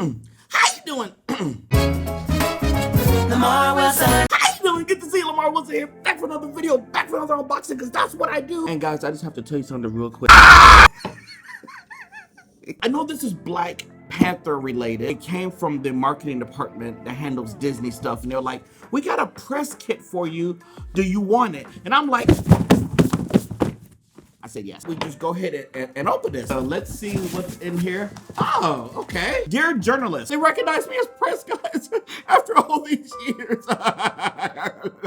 How you doing? Lamarr Wilson. How you doing? Good to see you, Lamarr Wilson here. Back for another video, back for another unboxing, because that's what I do. And guys, I just have to tell you something real quick. I know this is Black Panther related. It came from the marketing department that handles Disney stuff, and they're like, we got a press kit for you. Do you want it? And I'm like, I said yes. We just go ahead and open this. So let's see what's in here. Oh, okay. Dear journalists, they recognize me as press guys after all these years.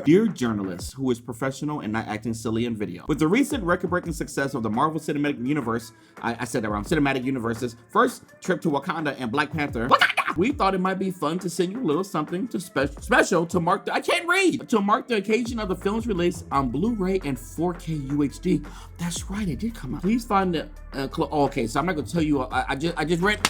Dear journalists who is professional and not acting silly in video. With the recent record-breaking success of the Marvel Cinematic Universe, I said that wrong, Cinematic Universe's first trip to Wakanda and Black Panther, we thought it might be fun to send you a little something to special to mark the, I can't read, to mark the occasion of the film's release on Blu-ray and 4K UHD. That's right, it did come out. Please find the, okay, so I'm not gonna tell you, I just read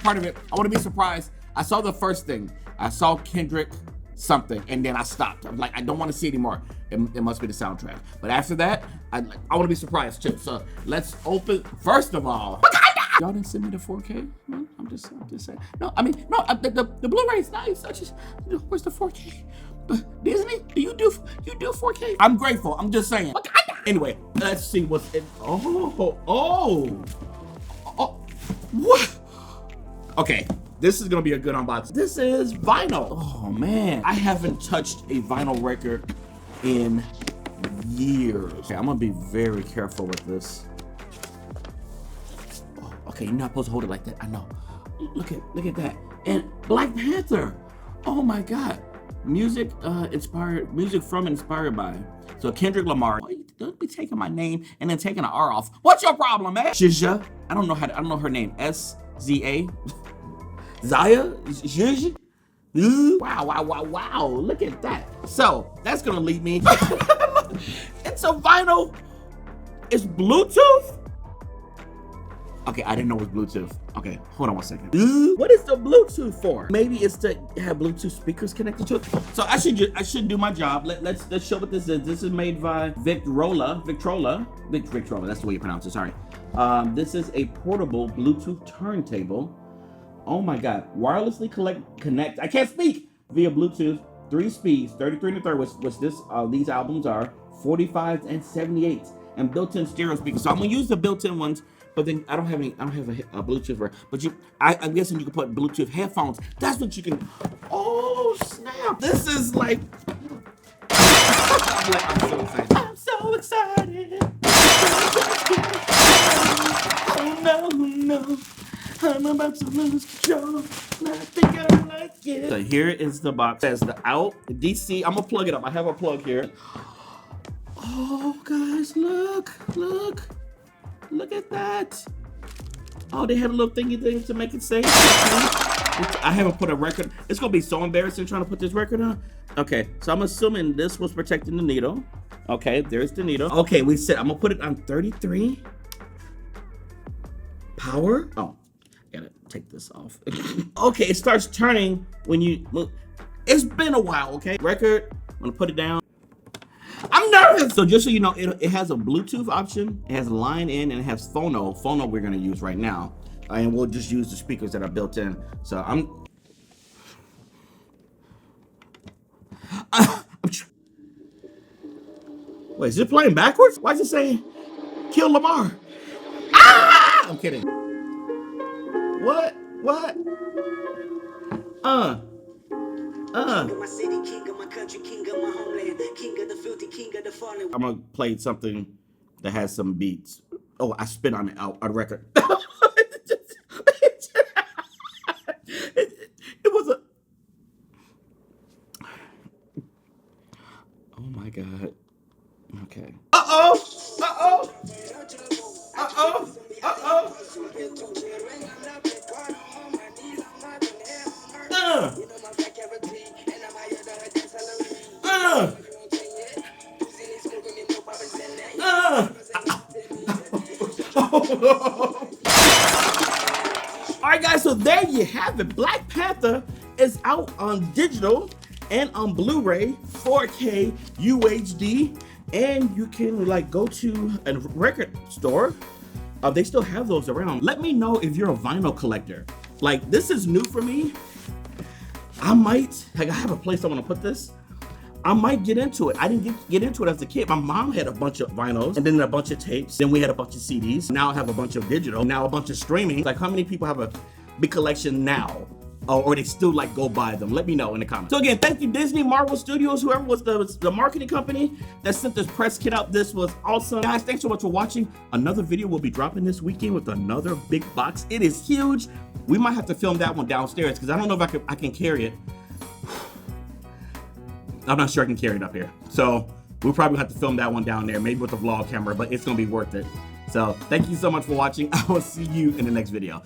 part of it. I wanna be surprised. I saw the first thing. I saw Kendrick something, and then I stopped. I'm like, I don't wanna see anymore. It must be the soundtrack. But after that, I wanna be surprised too. So let's open, first of all, y'all didn't send me the 4K? No, I'm just saying. No, I mean, no, the Blu-ray is nice. I just, you know, where's the 4K? Disney, do you do 4K? I'm grateful. I'm just saying. Anyway, let's see what's in. Oh, what? Okay, this is gonna be a good unboxing. This is vinyl. Oh man, I haven't touched a vinyl record in years. Okay, I'm gonna be very careful with this. Okay, you're not supposed to hold it like that. I know. Look at that. And Black Panther. Oh my God. Music from inspired by. So Kendrick Lamarr. Don't be taking my name and then taking an R off. What's your problem, man? Shija. I don't know her name. S-Z-A. Zaya? Shija? Wow. Look at that. So that's gonna lead me. It's a vinyl. It's Bluetooth. Okay, I didn't know it was Bluetooth. Okay, hold on one second. What is the Bluetooth for? Maybe it's to have Bluetooth speakers connected to it. So I should do my job. Let's show what this is. This is made by Victrola. That's the way you pronounce it. Sorry. This is a portable Bluetooth turntable. Oh my God! Wirelessly connect. I can't speak via Bluetooth. 3 speeds, 33 and a third, which these albums are 45s and 78s, and built-in stereo speakers. So I'm gonna use the built-in ones. But then I don't have a Bluetooth for, but I'm guessing you can put Bluetooth headphones. That's what you can. Oh snap! This is like, I'm so excited. I'm so excited. Oh no, I'm about to lose control. I think I like it. So here is the box. It says the out DC. I'm gonna plug it up. I have a plug here. Oh guys, look. Look at that. Oh, they had a little thingy thing to make it safe. I haven't put a record. It's gonna be so embarrassing trying to put this record on. Okay, so I'm assuming this was protecting the needle. Okay, there's the needle. Okay, I'm gonna put it on 33. Power. Oh, gotta take this off. Okay, it starts turning when you look. It's been a while, okay? Record, I'm gonna put it down. I'm nervous. So just so you know, it has a Bluetooth option, it has a line in, and it has phono. Phono we're gonna use right now. And we'll just use the speakers that are built in. So wait, is it playing backwards? Why is it saying kill Lamarr? Ah! I'm kidding. What? King of my city, king of my country, king of my homeland, king of the filthy, king of the fallen. I'm gonna play something that has some beats. Oh, I spit on it out on record. It was a. Oh my God. Okay. Uh-oh. Alright guys, so there you have it. Black Panther is out on digital and on Blu-ray, 4K UHD, and you can like go to a record store. They still have those around. Let me know if you're a vinyl collector. Like, this is new for me. I might, like, I have a place I want to put this. I might get into it. I didn't get into it as a kid. My mom had a bunch of vinyls and then a bunch of tapes. Then we had a bunch of CDs. Now I have a bunch of digital. Now a bunch of streaming. Like, how many people have a big collection now? Or they still like go buy them? Let me know in the comments. So again, thank you Disney, Marvel Studios, whoever was the marketing company that sent this press kit out. This was awesome. Guys, thanks so much for watching. Another video will be dropping this weekend with another big box. It is huge. We might have to film that one downstairs because I don't know if I can carry it. I'm not sure I can carry it up here. So we'll probably have to film that one down there, maybe with the vlog camera, but it's gonna be worth it. So thank you so much for watching. I will see you in the next video.